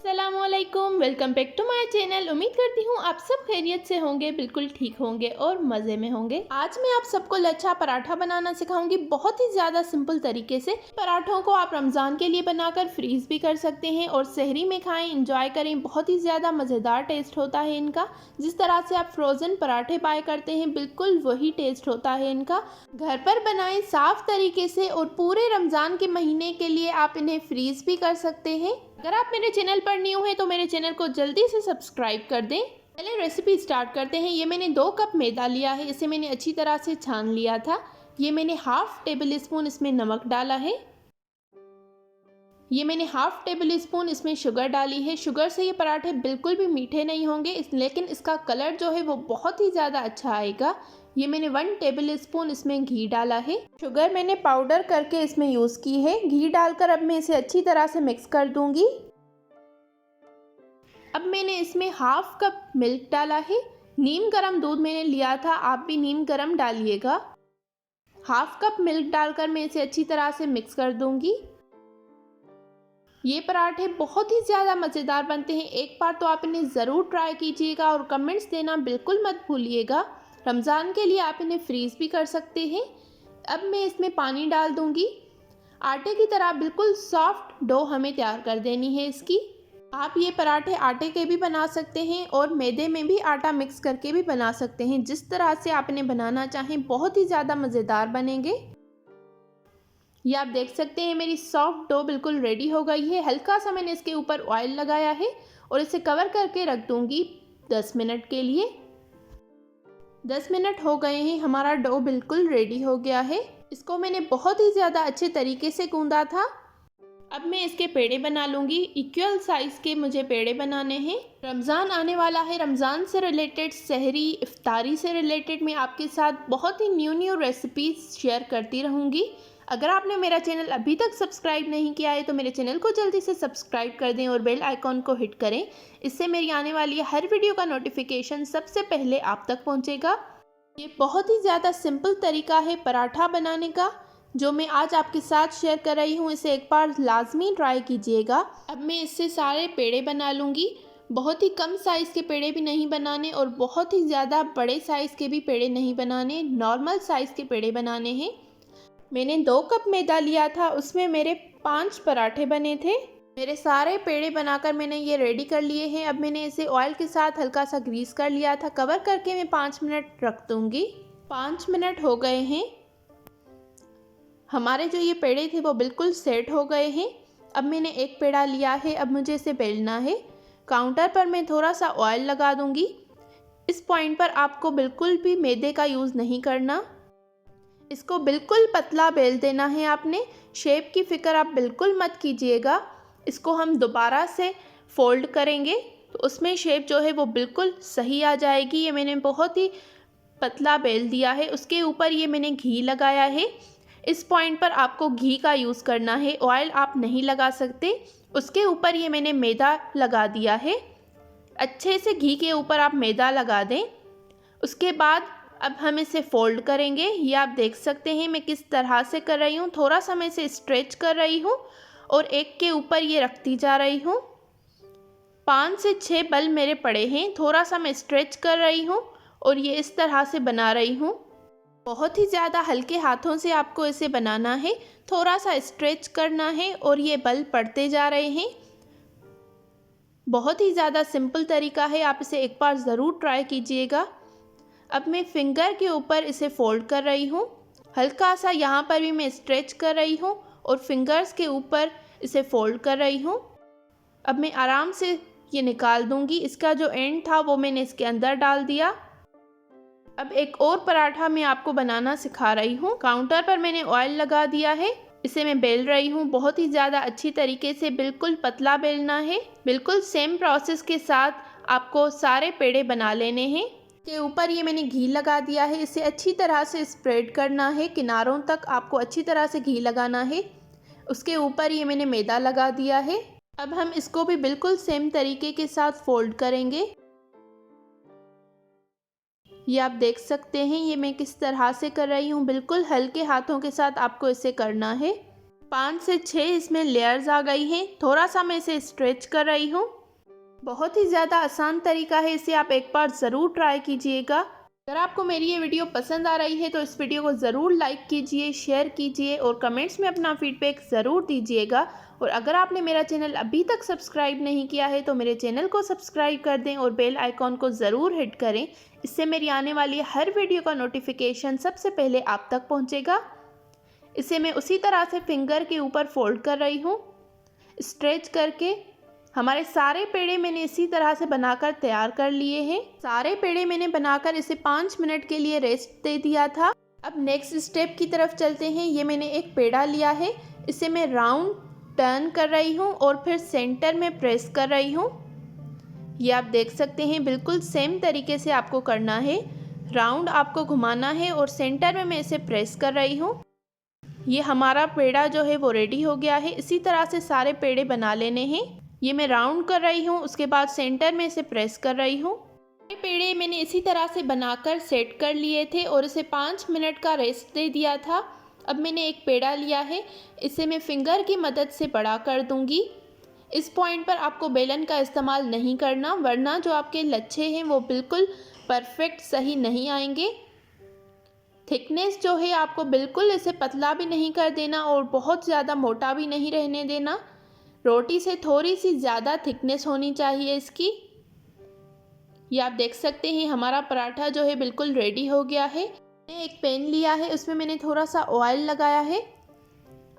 अस्सलामुअलैकुम, welcome back to my channel. उम्मीद करती हूँ आप सब खैरियत से होंगे, बिल्कुल ठीक होंगे और मज़े में होंगे। आज मैं आप सबको लच्छा पराठा बनाना सिखाऊंगी बहुत ही ज़्यादा सिंपल तरीके से। पराठों को आप रमज़ान के लिए बनाकर फ्रीज भी कर सकते हैं और सहरी में खाएं, इंजॉय करें। बहुत ही ज़्यादा मज़ेदार टेस्ट होता है इनका। जिस तरह से आप फ्रोज़न पराठे बाय करते हैं, बिल्कुल वही टेस्ट होता है इनका। घर पर बनाएं साफ़ तरीके से और पूरे रमज़ान के महीने के लिए आप इन्हें फ्रीज भी कर सकते हैं। अगर आप मेरे चैनल पर न्यू हैं तो मेरे चैनल को जल्दी से सब्सक्राइब कर दें। पहले रेसिपी स्टार्ट करते हैं। ये मैंने 2 कप मैदा लिया है, इसे मैंने अच्छी तरह से छान लिया था। ये मैंने हाफ टेबल स्पून इसमें नमक डाला है। ये मैंने हाफ टेबल स्पून इसमें शुगर डाली है। शुगर से ये पराठे बिल्कुल भी मीठे नहीं होंगे, लेकिन इसका कलर जो है वो बहुत ही ज़्यादा अच्छा आएगा। ये मैंने 1 टेबल स्पून इसमें घी डाला है। शुगर मैंने पाउडर करके इसमें यूज़ की है। घी डालकर अब मैं इसे अच्छी तरह से मिक्स कर दूंगी। अब मैंने इसमें हाफ कप मिल्क डाला है। नीम गर्म दूध मैंने लिया था, आप भी नीम गर्म डालिएगा। हाफ कप मिल्क डालकर मैं इसे अच्छी तरह से मिक्स कर दूंगी। ये पराठे बहुत ही ज़्यादा मज़ेदार बनते हैं। एक बार तो आप इन्हें ज़रूर ट्राई कीजिएगा और कमेंट्स देना बिल्कुल मत भूलिएगा। रमज़ान के लिए आप इन्हें फ्रीज़ भी कर सकते हैं। अब मैं इसमें पानी डाल दूंगी। आटे की तरह बिल्कुल सॉफ्ट डो हमें तैयार कर देनी है इसकी। आप ये पराठे आटे के भी बना सकते हैं और मैदे में भी आटा मिक्स करके भी बना सकते हैं। जिस तरह से आप इन्हें बनाना चाहें, बहुत ही ज़्यादा मज़ेदार बनेंगे। ये आप देख सकते हैं मेरी सॉफ्ट डो बिल्कुल रेडी हो गई है। हल्का सा मैंने इसके ऊपर ऑयल लगाया है और इसे कवर करके रख दूंगी 10 मिनट के लिए। 10 मिनट हो गए हैं, हमारा डो बिल्कुल रेडी हो गया है। इसको मैंने बहुत ही ज़्यादा अच्छे तरीके से गूंदा था। अब मैं इसके पेड़े बना लूँगी। इक्वल साइज़ के मुझे पेड़े बनाने हैं। रमज़ान आने वाला है। रमज़ान से रिलेटेड, सहरी इफ्तारी से रिलेटेड मैं आपके साथ बहुत ही न्यू रेसिपीज़ शेयर करती रहूँगी। अगर आपने मेरा चैनल अभी तक सब्सक्राइब नहीं किया है तो मेरे चैनल को जल्दी से सब्सक्राइब कर दें और बेल आइकॉन को हिट करें। इससे मेरी आने वाली हर वीडियो का नोटिफिकेशन सबसे पहले आप तक पहुंचेगा। ये बहुत ही ज़्यादा सिंपल तरीका है पराठा बनाने का, जो मैं आज आपके साथ शेयर कर रही हूँ। इसे एक बार लाजमी ट्राई कीजिएगा। अब मैं इससे सारे पेड़े बना लूँगी। बहुत ही कम साइज़ के पेड़े भी नहीं बनाने और बहुत ही ज़्यादा बड़े साइज़ के भी पेड़े नहीं बनाने, नॉर्मल साइज़ के पेड़े बनाने हैं। मैंने 2 कप मैदा लिया था, उसमें मेरे 5 पराठे बने थे। मेरे सारे पेड़े बनाकर मैंने ये रेडी कर लिए हैं। अब मैंने इसे ऑयल के साथ हल्का सा ग्रीस कर लिया था। कवर करके मैं 5 मिनट रख दूँगी। 5 मिनट हो गए हैं। हमारे जो ये पेड़े थे वो बिल्कुल सेट हो गए हैं। अब मैंने एक पेड़ा लिया है, अब मुझे इसे बेलना है। काउंटर पर मैं थोड़ा सा ऑयल लगा दूँगी। इस पॉइंट पर आपको बिल्कुल भी मैदे का यूज़ नहीं करना। इसको बिल्कुल पतला बेल देना है आपने। शेप की फ़िक्र आप बिल्कुल मत कीजिएगा। इसको हम दोबारा से फोल्ड करेंगे तो उसमें शेप जो है वो बिल्कुल सही आ जाएगी। ये मैंने बहुत ही पतला बेल दिया है। उसके ऊपर ये मैंने घी लगाया है। इस पॉइंट पर आपको घी का यूज़ करना है, ऑयल आप नहीं लगा सकते। उसके ऊपर ये मैंने मैदा लगा दिया है। अच्छे से घी के ऊपर आप मैदा लगा दें। उसके बाद अब हम इसे फोल्ड करेंगे। ये आप देख सकते हैं मैं किस तरह से कर रही हूँ। थोड़ा सा मैं इसे स्ट्रेच कर रही हूँ और एक के ऊपर ये रखती जा रही हूँ। 5 से 6 बल मेरे पड़े हैं। थोड़ा सा मैं स्ट्रेच कर रही हूँ और ये इस तरह से बना रही हूँ। बहुत ही ज़्यादा हल्के हाथों से आपको इसे बनाना है। थोड़ा सा स्ट्रेच करना है और ये बल पड़ते जा रहे हैं। बहुत ही ज़्यादा सिंपल तरीका है, आप इसे एक बार ज़रूर ट्राई कीजिएगा। अब मैं फिंगर के ऊपर इसे फोल्ड कर रही हूँ। हल्का सा यहाँ पर भी मैं स्ट्रेच कर रही हूँ और फिंगर्स के ऊपर इसे फोल्ड कर रही हूँ। अब मैं आराम से ये निकाल दूँगी। इसका जो एंड था वो मैंने इसके अंदर डाल दिया। अब एक और पराठा मैं आपको बनाना सिखा रही हूँ। काउंटर पर मैंने ऑयल लगा दिया है। इसे मैं बेल रही हूँ। बहुत ही ज़्यादा अच्छी तरीके से बिल्कुल पतला बेलना है। बिल्कुल सेम प्रोसेस के साथ आपको सारे पेड़े बना लेने हैं। के ऊपर ये मैंने घी लगा दिया है। इसे अच्छी तरह से स्प्रेड करना है, किनारों तक आपको अच्छी तरह से घी लगाना है। उसके ऊपर ये मैंने मैदा लगा दिया है। अब हम इसको भी बिल्कुल सेम तरीके के साथ फोल्ड करेंगे। ये आप देख सकते हैं ये मैं किस तरह से कर रही हूँ। बिल्कुल हल्के हाथों के साथ आपको इसे करना है। 5 से 6 इसमें लेयर्स आ गई हैं। थोड़ा सा मैं इसे स्ट्रेच कर रही हूँ। बहुत ही ज़्यादा आसान तरीका है, इसे आप एक बार ज़रूर ट्राई कीजिएगा। अगर आपको मेरी ये वीडियो पसंद आ रही है तो इस वीडियो को ज़रूर लाइक कीजिए, शेयर कीजिए और कमेंट्स में अपना फीडबैक ज़रूर दीजिएगा। और अगर आपने मेरा चैनल अभी तक सब्सक्राइब नहीं किया है तो मेरे चैनल को सब्सक्राइब कर दें और बेल आइकॉन को ज़रूर हिट करें। इससे मेरी आने वाली हर वीडियो का नोटिफिकेशन सबसे पहले आप तक पहुँचेगा। इसे मैं उसी तरह से फिंगर के ऊपर फोल्ड कर रही हूँ, स्ट्रेच करके। हमारे सारे पेड़े मैंने इसी तरह से बनाकर तैयार कर लिए हैं। सारे पेड़े मैंने बनाकर इसे 5 मिनट के लिए रेस्ट दे दिया था। अब नेक्स्ट स्टेप की तरफ चलते हैं। ये मैंने एक पेड़ा लिया है, इसे मैं राउंड टर्न कर रही हूँ और फिर सेंटर में प्रेस कर रही हूँ। ये आप देख सकते हैं, बिल्कुल सेम तरीके से आपको करना है। राउंड आपको घुमाना है और सेंटर में मैं इसे प्रेस कर रही हूँ। ये हमारा पेड़ा जो है वो रेडी हो गया है। इसी तरह से सारे पेड़े बना लेने हैं। ये मैं राउंड कर रही हूँ, उसके बाद सेंटर में इसे प्रेस कर रही हूँ। ये पेड़े मैंने इसी तरह से बनाकर सेट कर लिए थे और इसे 5 मिनट का रेस्ट दे दिया था। अब मैंने एक पेड़ा लिया है, इसे मैं फिंगर की मदद से बड़ा कर दूँगी। इस पॉइंट पर आपको बेलन का इस्तेमाल नहीं करना, वरना जो आपके लच्छे हैं वो बिल्कुल परफेक्ट सही नहीं आएंगे। थिकनेस जो है आपको बिल्कुल इसे पतला भी नहीं कर देना और बहुत ज़्यादा मोटा भी नहीं रहने देना। रोटी से थोड़ी सी ज़्यादा थिकनेस होनी चाहिए इसकी। ये आप देख सकते हैं, हमारा पराठा जो है बिल्कुल रेडी हो गया है। मैंने एक पैन लिया है, उसमें मैंने थोड़ा सा ऑयल लगाया है।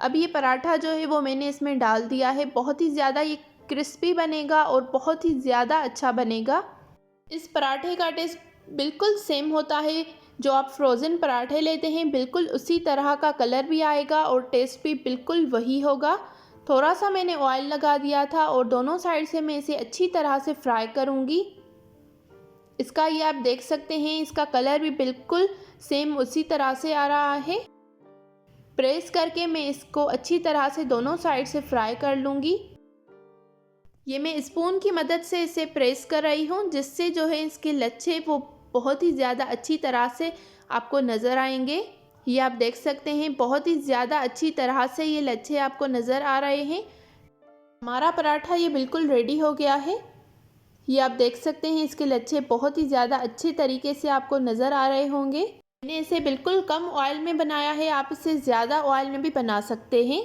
अब ये पराठा जो है वो मैंने इसमें डाल दिया है। बहुत ही ज़्यादा ये क्रिस्पी बनेगा और बहुत ही ज़्यादा अच्छा बनेगा। इस पराठे का टेस्ट बिल्कुल सेम होता है जो आप फ्रोज़न पराठे लेते हैं, बिल्कुल उसी तरह का कलर भी आएगा और टेस्ट भी बिल्कुल वही होगा। थोड़ा सा मैंने ऑयल लगा दिया था और दोनों साइड से मैं इसे अच्छी तरह से फ्राई करूँगी। इसका ये आप देख सकते हैं, इसका कलर भी बिल्कुल सेम उसी तरह से आ रहा है। प्रेस करके मैं इसको अच्छी तरह से दोनों साइड से फ्राई कर लूँगी। ये मैं स्पून की मदद से इसे प्रेस कर रही हूँ, जिससे जो है इसके लच्छे वो बहुत ही ज़्यादा अच्छी तरह से आपको नज़र आएंगे। ये आप देख सकते हैं, बहुत ही ज़्यादा अच्छी तरह से ये लच्छे आपको नज़र आ रहे हैं। हमारा पराठा ये बिल्कुल रेडी हो गया है। ये आप देख सकते हैं, इसके लच्छे बहुत ही ज़्यादा अच्छे तरीके से आपको नज़र आ रहे होंगे। मैंने इसे बिल्कुल कम ऑयल में बनाया है, आप इसे ज़्यादा ऑयल में भी बना सकते हैं।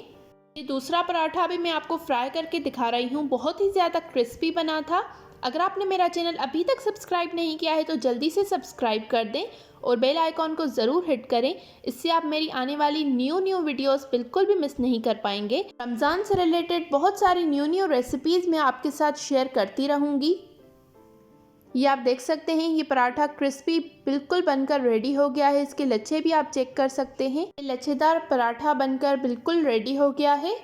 ये दूसरा पराठा भी मैं आपको फ्राई करके दिखा रही हूँ, बहुत ही ज़्यादा क्रिस्पी बना था। अगर आपने मेरा चैनल अभी तक सब्सक्राइब नहीं किया है तो जल्दी से सब्सक्राइब कर दें और बेल आइकॉन को ज़रूर हिट करें। इससे आप मेरी आने वाली न्यू वीडियोस बिल्कुल भी मिस नहीं कर पाएंगे। रमज़ान से रिलेटेड बहुत सारी न्यू रेसिपीज़ मैं आपके साथ शेयर करती रहूँगी। ये आप देख सकते हैं, ये पराठा क्रिस्पी बिल्कुल बनकर रेडी हो गया है। इसके लच्छे भी आप चेक कर सकते हैं। ये लच्छेदार पराठा बनकर बिल्कुल रेडी हो गया है।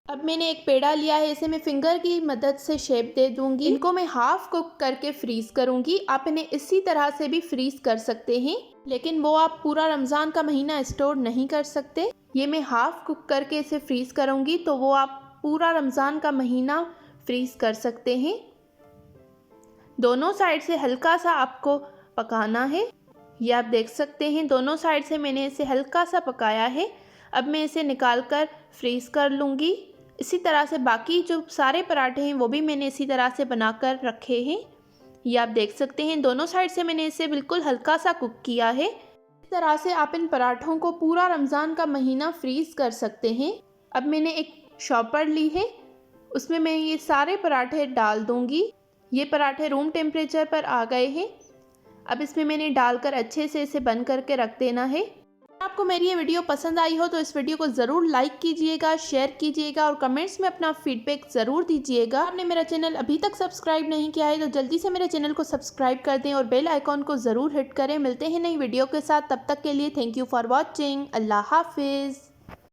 अब मैंने एक पेड़ा लिया है, इसे मैं फिंगर की मदद से शेप दे दूंगी। इनको मैं हाफ कुक करके फ्रीज करूंगी। आप इन्हें इसी तरह से भी फ्रीज कर सकते हैं, लेकिन वो आप पूरा रमज़ान का महीना स्टोर नहीं कर सकते। ये मैं हाफ कुक करके इसे फ्रीज करूंगी, तो वो आप पूरा रमज़ान का महीना फ्रीज कर सकते हैं। दोनों साइड से हल्का सा आपको पकाना है। ये आप देख सकते हैं, दोनों साइड से मैंने इसे हल्का सा पकाया है। अब मैं इसे निकाल कर फ्रीज कर लूँगी। इसी तरह से बाकी जो सारे पराठे हैं वो भी मैंने इसी तरह से बनाकर रखे हैं। ये आप देख सकते हैं, दोनों साइड से मैंने इसे बिल्कुल हल्का सा कुक किया है। इस तरह से आप इन पराठों को पूरा रमज़ान का महीना फ्रीज कर सकते हैं। अब मैंने एक शॉपर ली है, उसमें मैं ये सारे पराठे डाल दूँगी। ये पराठे रूम टेम्परेचर पर आ गए हैं। अब इसमें मैंने डालकर अच्छे से इसे बंद करके रख देना है। आपको मेरी ये वीडियो पसंद आई हो तो इस वीडियो को ज़रूर लाइक कीजिएगा, शेयर कीजिएगा और कमेंट्स में अपना फीडबैक ज़रूर दीजिएगा। आपने मेरा चैनल अभी तक सब्सक्राइब नहीं किया है तो जल्दी से मेरे चैनल को सब्सक्राइब कर दें और बेल आइकॉन को ज़रूर हिट करें। मिलते हैं नई वीडियो के साथ, तब तक के लिए थैंक यू फॉर वॉचिंग। अल्लाह हाफिज़।